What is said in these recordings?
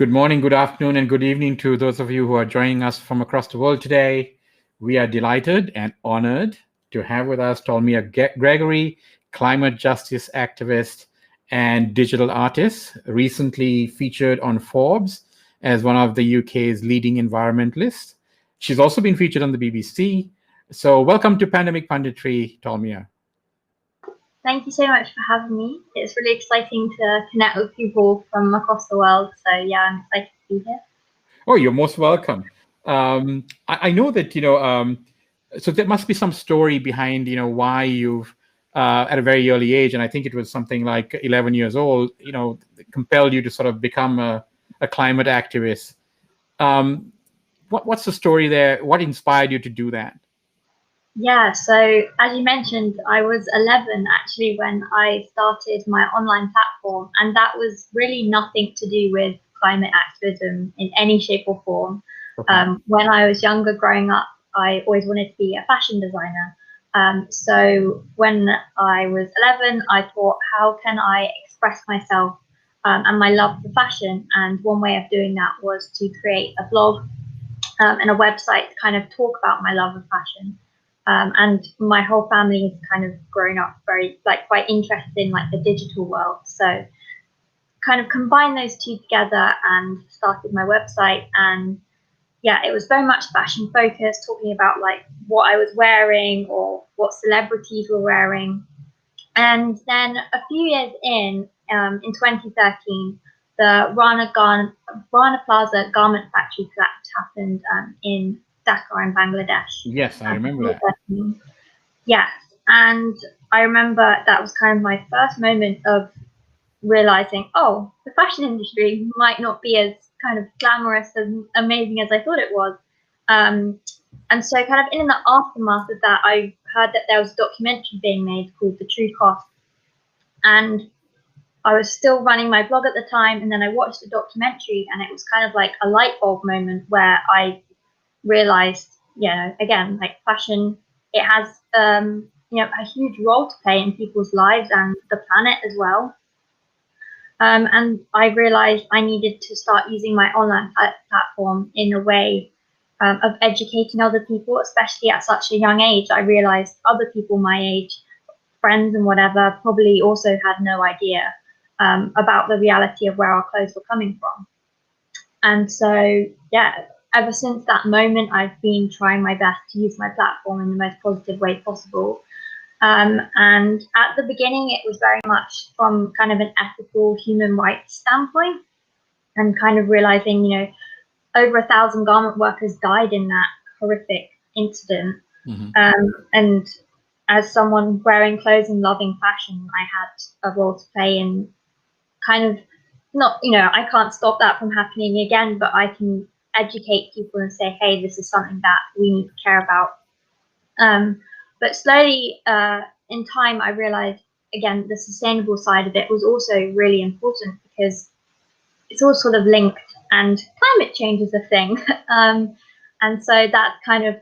Good morning, good afternoon, and good evening to those of you who are joining us from across the world today. We are delighted and honored to have with us Tolmia Gregory, climate justice activist and digital artist, recently featured on Forbes as one of the UK's leading environmentalists. She's also been featured on the BBC. So welcome to Pandemic Punditry, Tolmia. Thank you so much for having me. It's really exciting to connect with people from across the world. So yeah, I'm excited to be here. Oh, you're most welcome. I know that, so there must be some story behind, why you've, at a very early age, and I think it was something like 11 years old, compelled you to sort of become a climate activist. What's the story there? What inspired you to do that? Yeah, so as you mentioned, I was 11 actually when I started my online platform, and that was really nothing to do with climate activism in any shape or form. Okay. When I was younger, growing up, I always wanted to be a fashion designer. So when I was 11, I thought, how can I express myself and my love for fashion? And one way of doing that was to create a blog and a website to kind of talk about my love of fashion. And my whole family has kind of grown up very quite interested in the digital world. So kind of combined those two together and started my website. And yeah, it was very much fashion focused, talking about what I was wearing or what celebrities were wearing. And then a few years in 2013, the Rana Plaza garment factory collapse happened in Dhaka in Bangladesh. Yes, I remember that. Yes, and I remember that was kind of my first moment of realizing, oh, the fashion industry might not be as kind of glamorous and amazing as I thought it was. And so kind of in the aftermath of that, I heard that there was a documentary being made called The True Cost. And I was still running my blog at the time, and then I watched the documentary, and it was kind of like a light bulb moment where I realized, again, fashion, it has a huge role to play in people's lives and the planet as well. And I realized I needed to start using my online platform in a way of educating other people, especially at such a young age. I realized other people my age, friends and whatever, probably also had no idea about the reality of where our clothes were coming from. And so, yeah, ever since that moment, I've been trying my best to use my platform in the most positive way possible. And at the beginning, it was very much from kind of an ethical human rights standpoint, and kind of realizing, over 1,000 garment workers died in that horrific incident. Mm-hmm. And as someone wearing clothes and loving fashion, I had a role to play in kind of not, I can't stop that from happening again, but I can educate people and say, hey, this is something that we need to care about. But slowly, in time, I realized, again, the sustainable side of it was also really important because it's all sort of linked, and climate change is a thing. And so that kind of,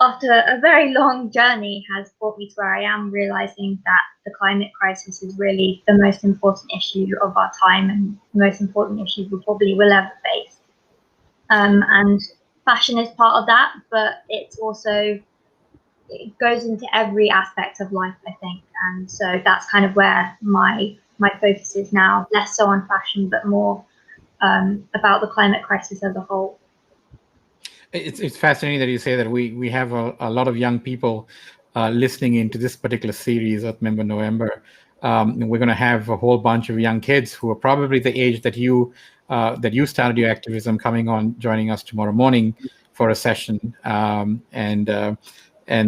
after a very long journey, has brought me to where I am, realizing that the climate crisis is really the most important issue of our time and the most important issue we probably will ever face. And fashion is part of that, but it's also, it goes into every aspect of life, I think. And so that's kind of where my focus is now, less so on fashion, but more about the climate crisis as a whole. It's fascinating that you say that we have a lot of young people listening into this particular series of Member November. We're going to have a whole bunch of young kids who are probably the age that you started your activism, coming on, joining us tomorrow morning for a session, and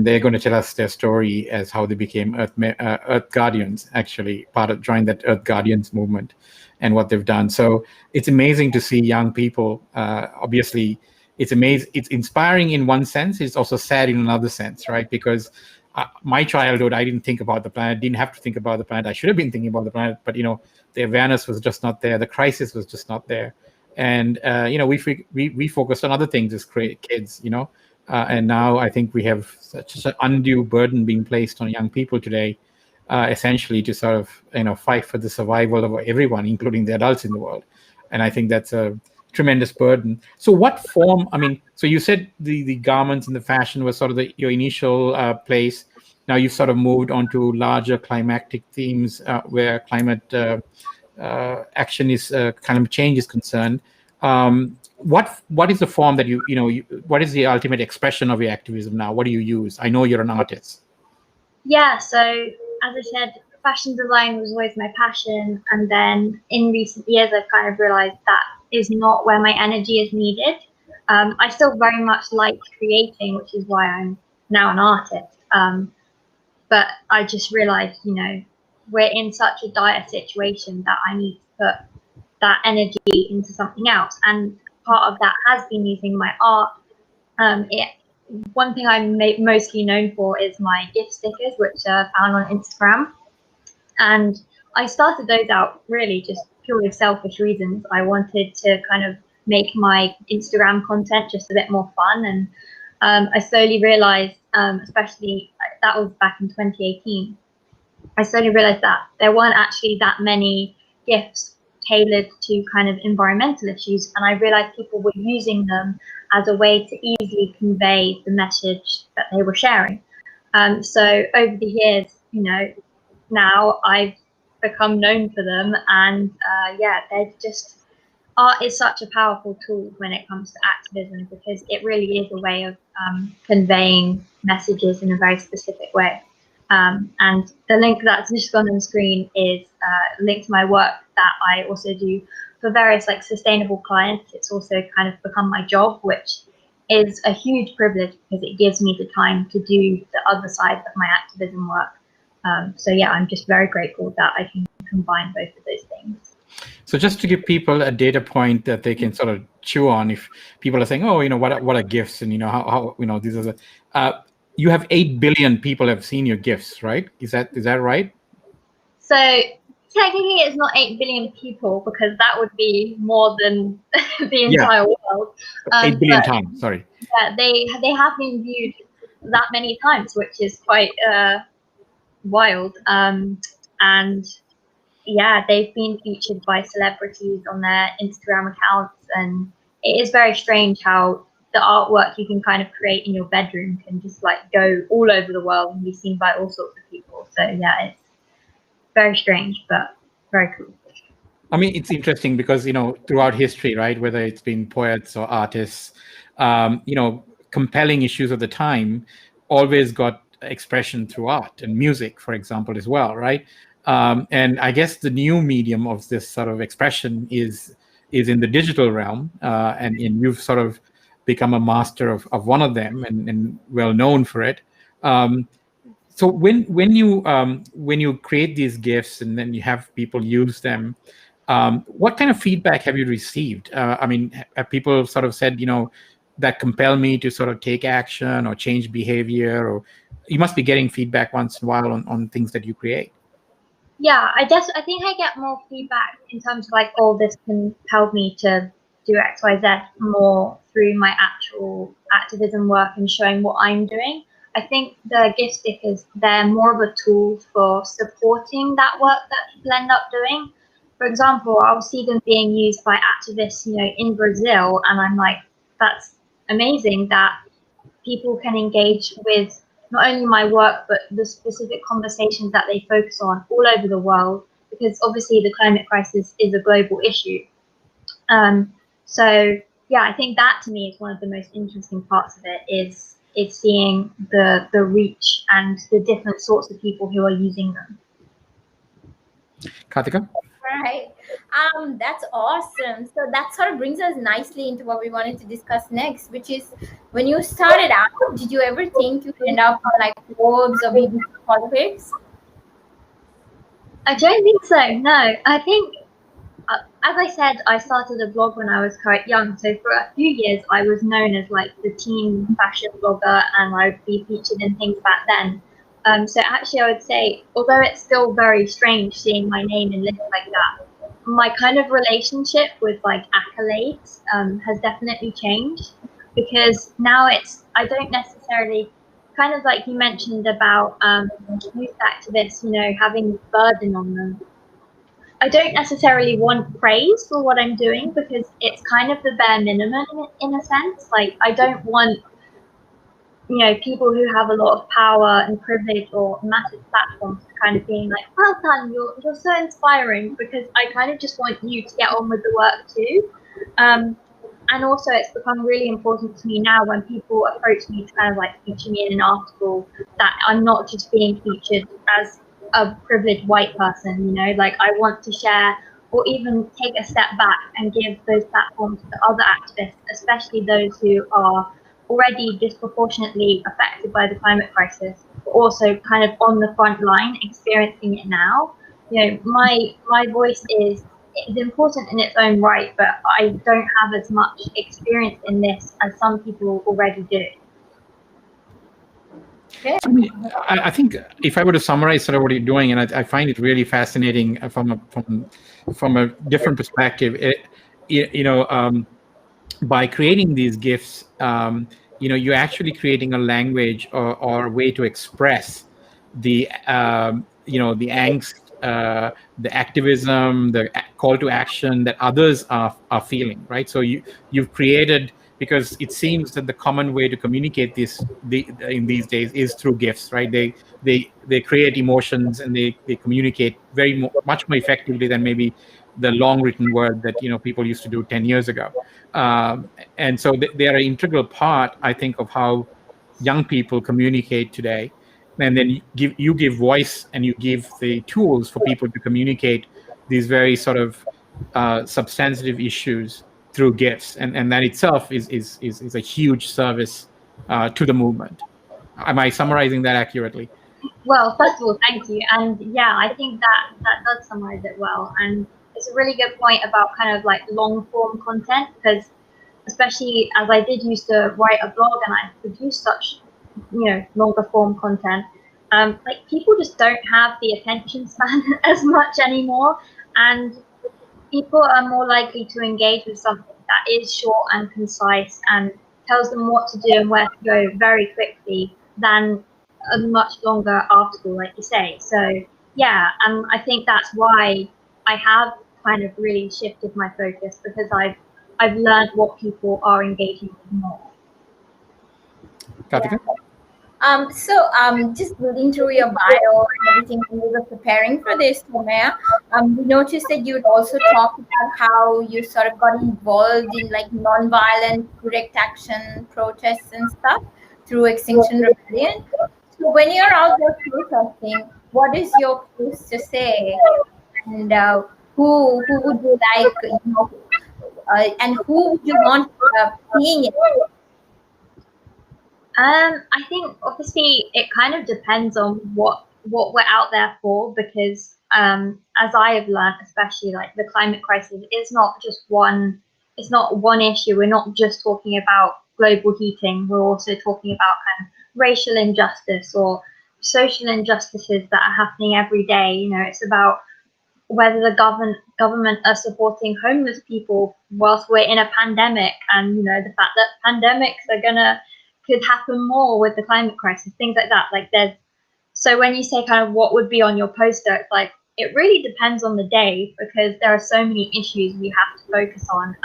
they're going to tell us their story as how they became Earth Guardians, actually joined that Earth Guardians movement, and what they've done. So it's amazing to see young people. Obviously, it's amazing. It's inspiring in one sense. It's also sad in another sense, right? Because my childhood, I didn't think about the planet. Didn't have to think about the planet. I should have been thinking about the planet, but the awareness was just not there. The crisis was just not there, and we focused on other things as kids, and now I think we have such an undue burden being placed on young people today, essentially to sort of fight for the survival of everyone, including the adults in the world. and I think that's a tremendous burden. So what form, I mean, so you said the garments and the fashion was sort of your initial place. Now you've sort of moved on to larger climactic themes where climate action is climate change is concerned. What is the form that what is the ultimate expression of your activism now? What do you use? I know you're an artist. Yeah, so as I said, fashion design was always my passion. And then in recent years, I've kind of realized that is not where my energy is needed. I still very much like creating, which is why I'm now an artist. But I just realized, we're in such a dire situation that I need to put that energy into something else. And part of that has been using my art. One thing I'm mostly known for is my gift stickers, which are found on Instagram. And I started those out really just purely selfish reasons. I wanted to kind of make my Instagram content just a bit more fun. And I slowly realized, especially that was back in 2018, I slowly realized that there weren't actually that many gifts tailored to kind of environmental issues. And I realized people were using them as a way to easily convey the message that they were sharing. So over the years, now I've become known for them. And yeah, they're just, art is such a powerful tool when it comes to activism because it really is a way of conveying messages in a very specific way. And the link that's just gone on the screen is a link to my work that I also do for various like sustainable clients. It's also kind of become my job, which is a huge privilege because it gives me the time to do the other side of my activism work. So yeah, I'm just very grateful that I can combine both of those things. So just to give people a data point that they can sort of chew on, if people are saying, "Oh, what are gifts?" and how these are the, you have 8 billion people have seen your gifts, right? Is that right? So technically, it's not 8 billion people because that would be more than the entire world. 8 billion times. Sorry. Yeah, they have been viewed that many times, which is quite wild. And yeah, they've been featured by celebrities on their Instagram accounts, and it is very strange how the artwork you can kind of create in your bedroom can just like go all over the world and be seen by all sorts of people. So yeah, it's very strange, but very cool. I mean, it's interesting because throughout history, right, whether it's been poets or artists, compelling issues of the time always got expression through art and music, for example, as well, right? And I guess the new medium of this sort of expression is in the digital realm, and you've sort of become a master of one of them and well known for it. So when you create these gifts and then you have people use them, what kind of feedback have you received? I mean, have people sort of said, that compel me to sort of take action or change behavior? Or you must be getting feedback once in a while on things that you create. Yeah, I think I get more feedback in terms of like, oh, this can help me to do X, Y, Z more through my actual activism work and showing what I'm doing. I think the gift stickers, they're more of a tool for supporting that work that people end up doing. For example, I'll see them being used by activists, in Brazil, and I'm like, that's amazing that people can engage with not only my work, but the specific conversations that they focus on all over the world, because obviously the climate crisis is a global issue. So yeah, I think that to me is one of the most interesting parts of it is seeing the reach and the different sorts of people who are using them. Karthika? Right. That's awesome. So that sort of brings us nicely into what we wanted to discuss next, which is when you started out, did you ever think you'd end up on like Forbes or BBC Politics? I don't think so. No, I think, as I said, I started a blog when I was quite young. So for a few years, I was known as like the teen fashion blogger, and I would be featured in things back then. So actually, I would say, although it's still very strange seeing my name in lists like that, my kind of relationship with like accolades has definitely changed, because now I don't necessarily, kind of like you mentioned about youth activists, having the burden on them. I don't necessarily want praise for what I'm doing because it's kind of the bare minimum in a sense. Like, I don't want, people who have a lot of power and privilege or massive platforms kind of being like, well done, you're so inspiring, because I kind of just want you to get on with the work too. And also, it's become really important to me now when people approach me to kind of like feature me in an article, that I'm not just being featured as a privileged white person, like I want to share or even take a step back and give those platforms to other activists, especially those who are already disproportionately affected by the climate crisis, but also kind of on the front line experiencing it now. My voice is important in its own right, but I don't have as much experience in this as some people already do. Okay. I think if I were to summarize sort of what you're doing, and I find it really fascinating from a different perspective, by creating these GIFs, you're actually creating a language or a way to express the the angst, the activism, the call to action that others are feeling, right? So you've created, because it seems that the common way to communicate in these days is through GIFs, right? They create emotions, and they communicate much more effectively than maybe the long written word that people used to do 10 years ago. And so they are an integral part, I think, of how young people communicate today. And then you give voice, and you give the tools for people to communicate these very sort of substantive issues through GIFs, and that itself is a huge service to the movement. Am I summarizing that accurately? Well, first of all, thank you. And yeah, I think that does summarize it well. And it's a really good point about kind of like long form content, because especially as I did used to write a blog and I produce such, longer form content, like people just don't have the attention span as much anymore. And people are more likely to engage with something that is short and concise and tells them what to do and where to go very quickly than a much longer article, like you say. So yeah, I think that's why I have kind of really shifted my focus, because I've learned what people are engaging with more. Katika? Just reading through your bio and everything when you were preparing for this, Somaya, we noticed that you'd also talked about how you sort of got involved in like non-violent direct action protests and stuff through Extinction Rebellion. So when you're out there protesting, what is your case to say, and who would you like, and who would you want seeing it? I think obviously it kind of depends on what we're out there for, because as I have learned, especially like the climate crisis is not just one. It's not one issue. We're not just talking about global heating. We're also talking about kind of racial injustice or social injustices that are happening every day. It's about whether the government are supporting homeless people whilst we're in a pandemic, and the fact that pandemics could happen more with the climate crisis, things like that. Like so when you say kind of what would be on your poster, it's like it really depends on the day, because there are so many issues we have to focus on.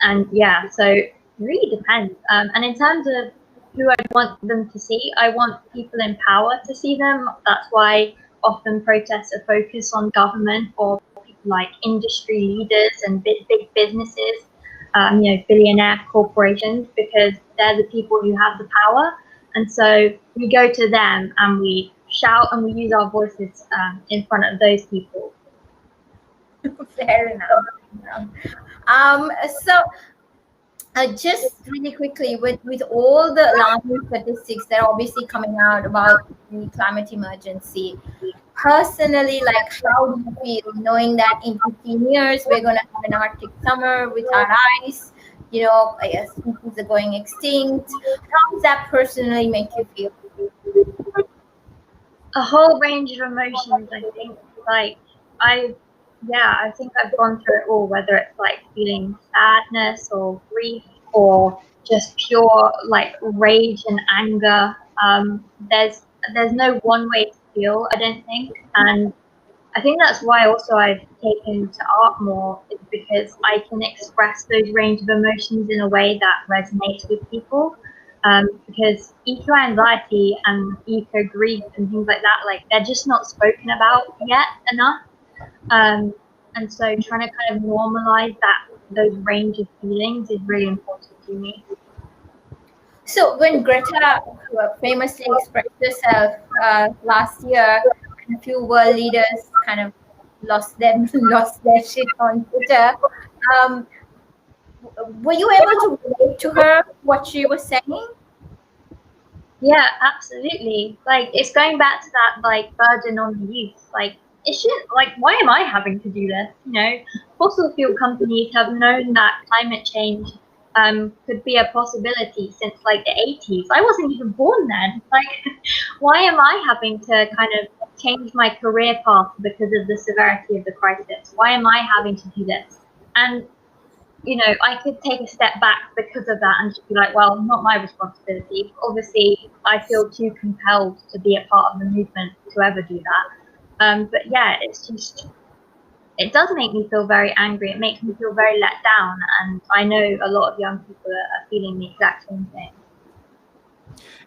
And yeah, so it really depends. And in terms of who I want them to see, I want people in power to see them. That's why often protests are focused on government or people like industry leaders and big businesses, billionaire corporations, because they're the people who have the power. And so we go to them and we shout and we use our voices in front of those people. Fair enough. So just really quickly, with all the alarming statistics that are obviously coming out about the climate emergency, personally, like how do you feel knowing that in 15 years we're going to have an Arctic summer with our ice, species are going extinct? How does that personally make you feel? A whole range of emotions, I think. Like I think I've gone through it all, whether it's like feeling sadness or grief or just pure like rage and anger. There's no one way to feel, I don't think. And I think that's why also I've taken to art more, is because I can express those range of emotions in a way that resonates with people. Because eco anxiety and eco grief and things like that, like they're just not spoken about yet enough. And so trying to kind of normalize those range of feelings is really important to me. So when Greta famously expressed herself last year, and a few world leaders kind of lost their shit on Twitter, um, were you able to relate to her what she was saying? Yeah, absolutely. Like it's going back to that like burden on the youth. Like it shouldn't, like why am I having to do this? You know, fossil fuel companies have known that climate change could be a possibility since like the 80s. I wasn't even born then. Like why am I having to kind of change my career path because of the severity of the crisis? Why am I having to do this? And you know, I could take a step back because of that and just be like, well, not my responsibility. Obviously, I feel too compelled to be a part of the movement to ever do that. But yeah, it's just, it does make me feel very angry. It makes me feel very let down. And I know a lot of young people are feeling the exact same thing.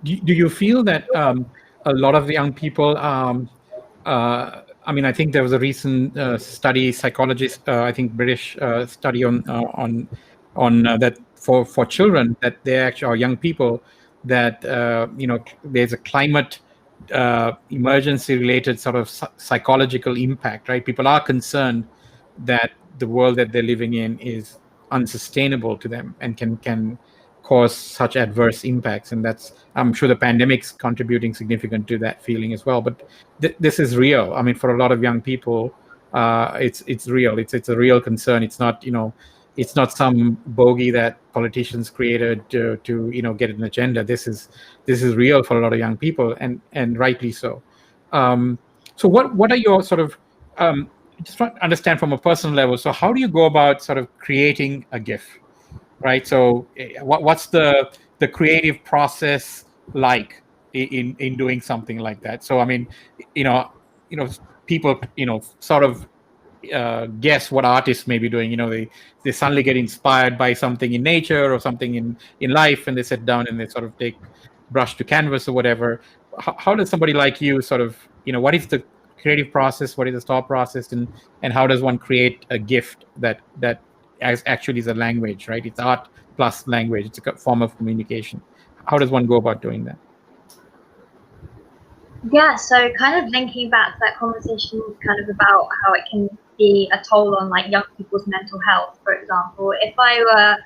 Do you feel that a lot of the young people, I mean, I think there was a recent study, psychologist, I think British study on that for children, that they actually are young people, that you know, there's a climate emergency related sort of psychological impact, right? People are concerned that the world that they're living in is unsustainable to them and can cause such adverse impacts. And that's, I'm sure the pandemic's contributing significant to that feeling as well. But this is real. I mean, for a lot of young people, it's real. It's a real concern. It's not, you know, it's not some bogey that politicians created to you know, get an agenda. This is real for a lot of young people, and rightly so. So what are your sort of just trying to understand from a personal level. So how do you go about sort of creating a GIF, right? So what's the creative process like in doing something like that? So I mean, you know, people, you know, sort of guess what artists may be doing. You know, they suddenly get inspired by something in nature or something in life, and they sit down and they sort of take brush to canvas or whatever. How does somebody like you sort of, you know, what is the creative process, what is the thought process, and how does one create a gift that as actually is a language, right? It's art plus language. It's a form of communication. How does one go about doing that? Yeah, so kind of linking back to that conversation kind of about how it can be a toll on like young people's mental health, for example. If I were,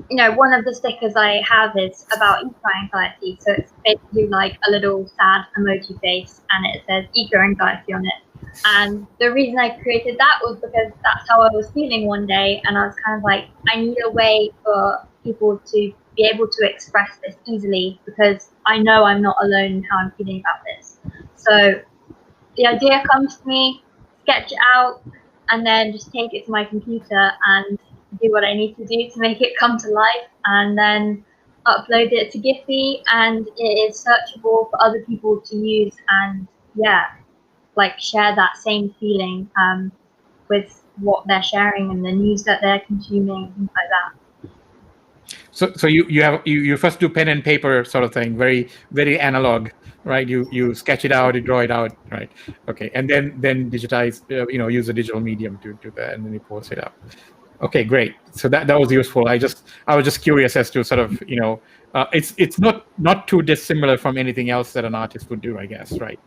you know, one of the stickers I have is about eco anxiety. So it's basically like a little sad emoji face and it says eco anxiety on it. And the reason I created that was because that's how I was feeling one day. And I was kind of like, I need a way for people to be able to express this easily because I know I'm not alone in how I'm feeling about this. So the idea comes to me, sketch it out, and then just take it to my computer and do what I need to do to make it come to life, and then upload it to Giphy, and it is searchable for other people to use, and yeah, like share that same feeling with what they're sharing and the news that they're consuming, things like that. So you first do pen and paper sort of thing, very analog, right? You sketch it out, you draw it out, right? Okay, and then digitize, you know, use a digital medium to do that, and then you post it up. Okay, great. So that was useful. I was just curious as to sort of, you know, it's not too dissimilar from anything else that an artist would do, I guess, right?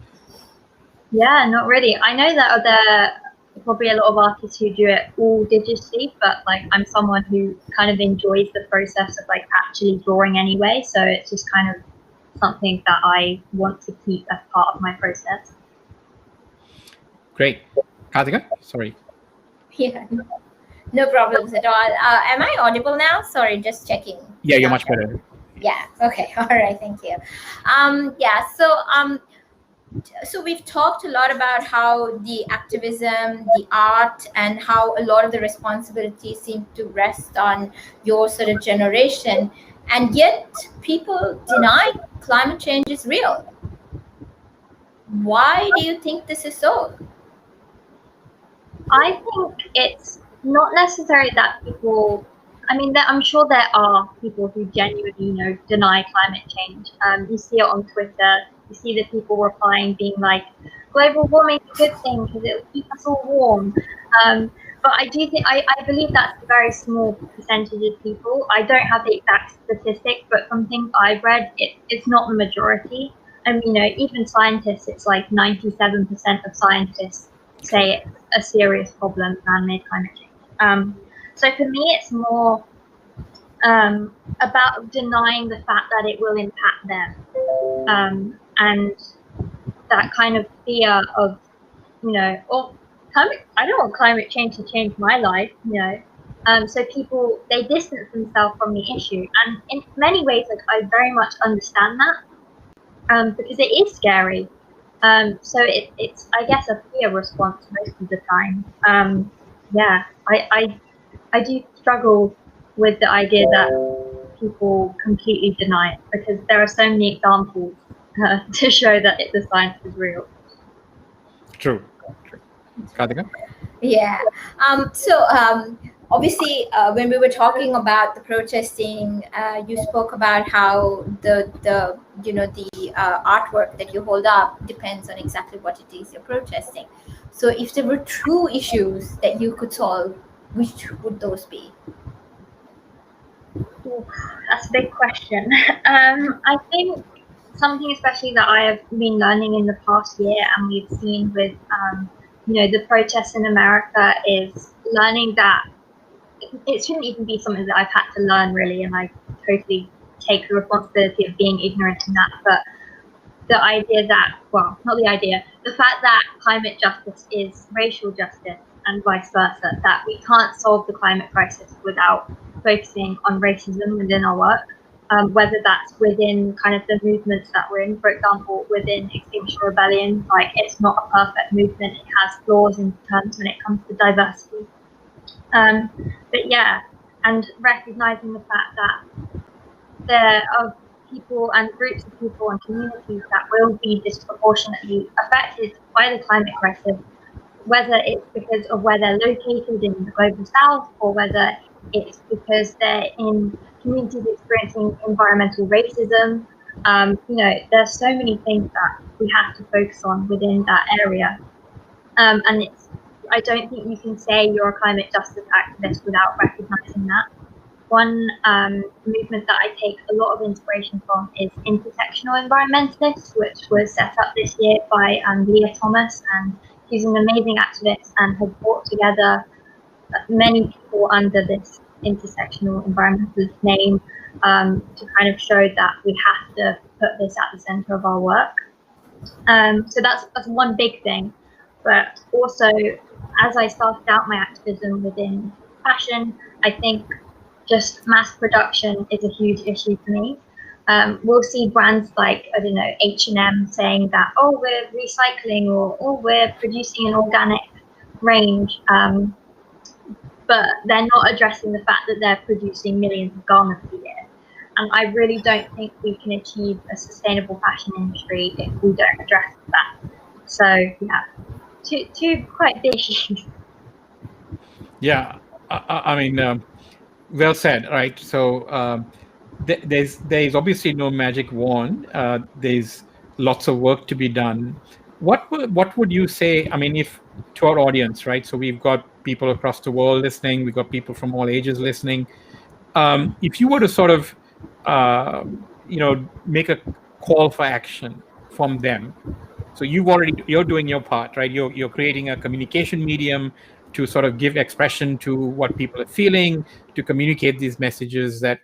Yeah, not really. I know that there probably a lot of artists who do it all digitally, but like I'm someone who kind of enjoys the process of like actually drawing anyway. So it's just kind of something that I want to keep as part of my process. Great. Karthika, sorry. Yeah, no problems at all. Am I audible now? Sorry, just checking. Yeah, you're much better. Yeah. Okay. All right. Thank you. Yeah. So we've talked a lot about how the activism, the art, and how a lot of the responsibilities seem to rest on your sort of generation, and yet people deny climate change is real. Why do you think this is so? I think it's not necessary that people. I mean, I'm sure there are people who genuinely, deny climate change. You see it on Twitter. You see the people replying, being like, "Global warming is a good thing because it will keep us all warm." Um, but I do think I believe that's a very small percentage of people. I don't have the exact statistic, but from things I've read, it's not the majority. And even scientists, it's like 97% of scientists say it's a serious problem, man-made climate change. So for me, it's more about denying the fact that it will impact them, and that kind of fear of, or climate. I don't want climate change to change my life. So people, they distance themselves from the issue, and in many ways, like, I very much understand that, because it is scary. So it's, I guess, a fear response most of the time. Yeah, I do struggle with the idea that people completely deny it, because there are so many examples to show that the science is real. True. Karthika? Yeah. Obviously, when we were talking about the protesting, you spoke about how the artwork that you hold up depends on exactly what it is you're protesting. So, if there were two issues that you could solve, which would those be? Ooh, that's a big question. I think something especially that I have been learning in the past year, and we've seen with the protests in America, is learning that it shouldn't even be something that I've had to learn, really, and I totally take the responsibility of being ignorant in that. But the idea that, well, not the idea, the fact that climate justice is racial justice and vice versa, that we can't solve the climate crisis without focusing on racism within our work, whether that's within kind of the movements that we're in. For example, within Extinction Rebellion, like, it's not a perfect movement, it has flaws in terms when it comes to diversity. But yeah, and recognizing the fact that there are people and groups of people and communities that will be disproportionately affected by the climate crisis, whether it's because of where they're located in the global south, or whether it's because they're in communities experiencing environmental racism. There's so many things that we have to focus on within that area. And I don't think you can say you're a climate justice activist without recognizing that. One movement that I take a lot of inspiration from is intersectional environmentalists, which was set up this year by Leah Thomas, and she's an amazing activist and has brought together many people under this intersectional environmentalist name, to kind of show that we have to put this at the center of our work. So that's one big thing. But also, as I started out my activism within fashion, I think just mass production is a huge issue for me. We'll see brands like, I don't know, H&M saying that, oh, we're recycling, or oh, we're producing an organic range, but they're not addressing the fact that they're producing millions of garments a year. And I really don't think we can achieve a sustainable fashion industry if we don't address that. So yeah, two quite big issues. Yeah, I mean, well said, right? So there's obviously no magic wand. There's lots of work to be done. What would you say? I mean, if to our audience, right? So we've got people across the world listening. We've got people from all ages listening. If you were to sort of, make a call for action from them, so you're doing your part, right? You're creating a communication medium to sort of give expression to what people are feeling, to communicate these messages that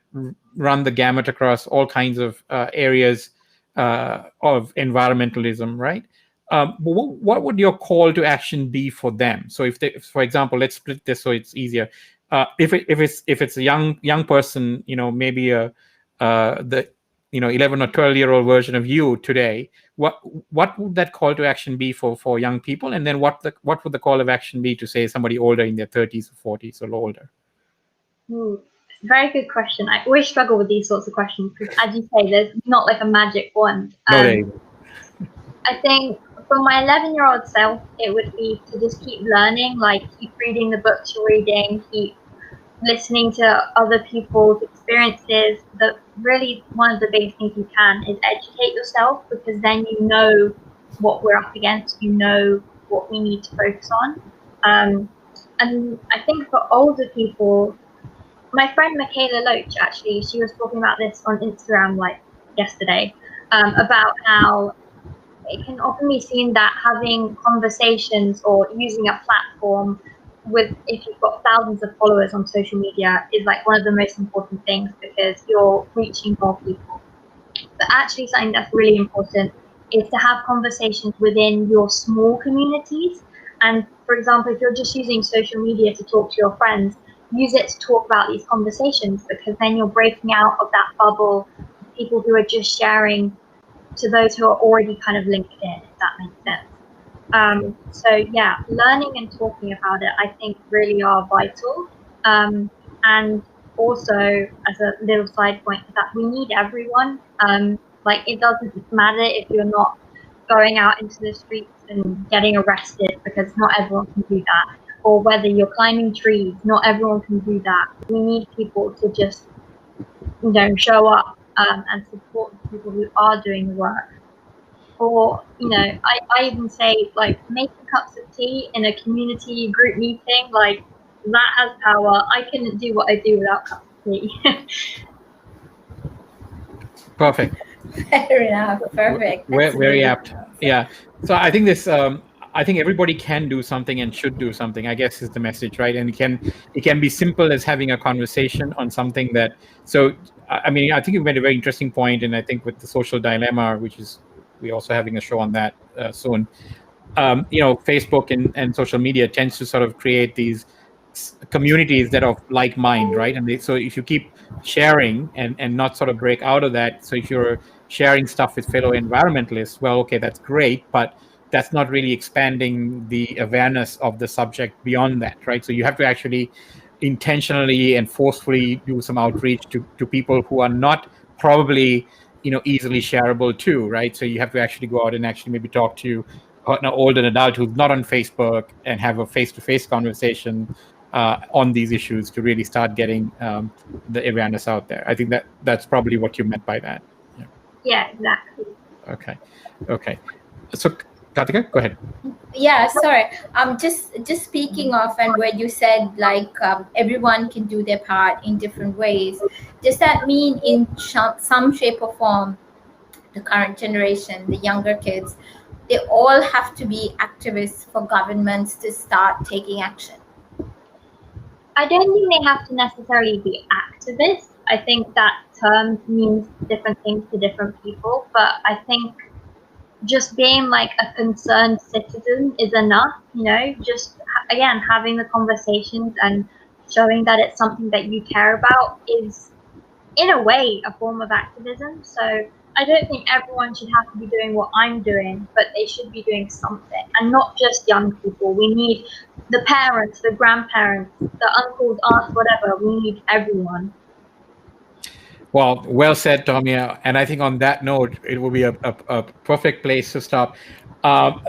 run the gamut across all kinds of areas of environmentalism, right? What would your call to action be for them? So if for example, let's split this so it's easier. If it's a young person, maybe the 11 or 12-year-old version of you today, what would that call to action be for young people? And then what would the call of action be to, say, somebody older in their 30s or 40s or older? Ooh, very good question. I always struggle with these sorts of questions because, as you say, there's not like a magic wand. No, there you go. I think for my 11-year-old self, it would be to just keep learning, like keep reading the books you're reading, keep listening to other people's experiences. The really one of the biggest things you can is educate yourself, because then you know what we're up against, you know what we need to focus on. And I think for older people, my friend Michaela Loach, actually, she was talking about this on Instagram like yesterday, about how it can often be seen that having conversations or using a platform with, if you've got thousands of followers on social media, is like one of the most important things, because you're reaching more people. But actually something that's really important is to have conversations within your small communities. And for example, if you're just using social media to talk to your friends, use it to talk about these conversations, because then you're breaking out of that bubble of people who are just sharing to those who are already kind of linked in, if that makes sense. So yeah, learning and talking about it, I think, really are vital. And also, as a little side point, that we need everyone. Like, it doesn't matter if you're not going out into the streets and getting arrested, because not everyone can do that. Or whether you're climbing trees, not everyone can do that. We need people to just, show up and support the people who are doing the work. Or, I even say, like, making cups of tea in a community group meeting, like, that has power. I couldn't do what I do without cups of tea. Perfect. Fair enough. Perfect. That's Very really apt. Yeah. So I think this. I think everybody can do something and should do something, I guess, is the message, right? And it can be simple as having a conversation on something that. So I mean, I think you made a very interesting point, and I think with the social dilemma, which is we're also having a show on that soon. Facebook and social media tends to sort of create these communities that are like mind, right? And so if you keep sharing and not sort of break out of that, so if you're sharing stuff with fellow environmentalists, well, okay, that's great, but that's not really expanding the awareness of the subject beyond that, right? So you have to actually intentionally and forcefully do some outreach to people who are not probably easily shareable too, right? So you have to actually go out and actually maybe talk to an older adult who's not on Facebook and have a face-to-face conversation on these issues to really start getting the awareness out there. I think that's probably what you meant by that. Yeah, exactly. Okay. So Kartika, go ahead. Yeah, sorry. Just speaking of, and where you said like everyone can do their part in different ways. Does that mean in some shape or form, the current generation, the younger kids, they all have to be activists for governments to start taking action? I don't think they have to necessarily be activists. I think that term means different things to different people, but I think just being like a concerned citizen is enough, just again, having the conversations and showing that it's something that you care about is, in a way, a form of activism. So I don't think everyone should have to be doing what I'm doing, but they should be doing something, and not just young people. We need the parents, the grandparents, the uncles, aunts, whatever. We need everyone. Well said, Tomia. And I think on that note, it will be a perfect place to stop.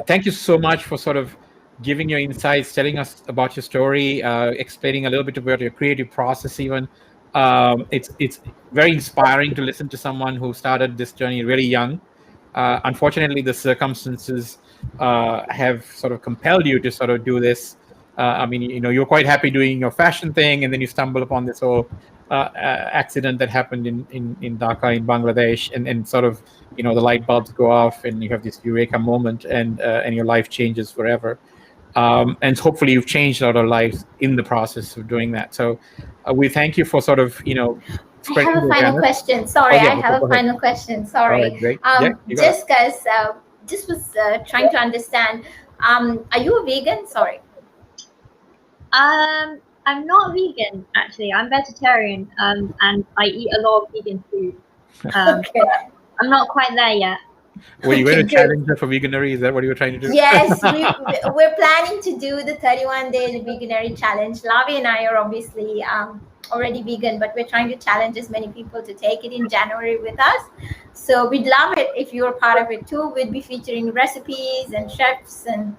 Thank you so much for sort of giving your insights, telling us about your story, explaining a little bit about your creative process even. It's very inspiring to listen to someone who started this journey really young. Unfortunately, the circumstances have sort of compelled you to sort of do this. I mean, you're quite happy doing your fashion thing, and then you stumble upon this whole accident that happened in Dhaka in Bangladesh, and sort of the light bulbs go off, and you have this eureka moment, and your life changes forever. And hopefully, you've changed a lot of lives in the process of doing that. So, we thank you for sort of I have a final question. Sorry, I have a final question. Sorry. All right, great. Yeah, just because just was trying to understand. Are you a vegan? Sorry. I'm not vegan, actually. I'm vegetarian, and I eat a lot of vegan food. Okay. I'm not quite there yet. Were you going to challenge her for veganuary? Is that what you were trying to do? Yes, we're planning to do the 31 day veganuary challenge. Lavi and I are obviously already vegan, but we're trying to challenge as many people to take it in January with us. So we'd love it if you're part of it too. We'd be featuring recipes and chefs and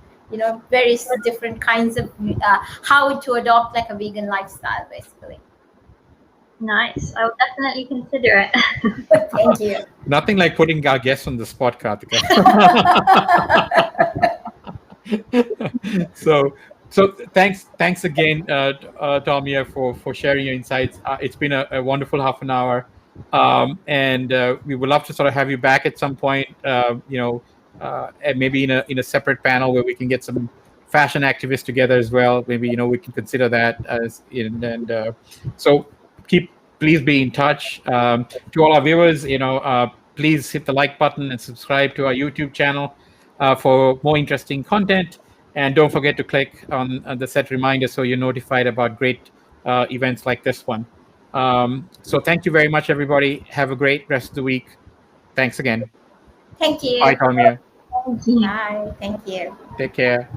various different kinds of how to adopt like a vegan lifestyle, basically. Nice. I will definitely consider it. Thank you. Nothing like putting our guests on the spot, Kartika. So thanks again, Tomia, for sharing your insights. It's been a wonderful half an hour, and we would love to sort of have you back at some point. And maybe in a separate panel where we can get some fashion activists together as well. Maybe we can consider that so please be in touch. To all our viewers, please hit the like button and subscribe to our YouTube channel for more interesting content. And don't forget to click on the set reminder so you're notified about great events like this one. So thank you very much, everybody. Have a great rest of the week. Thanks again. Thank you. Bye, Tomia. Thank you. Bye. Thank you. Take care.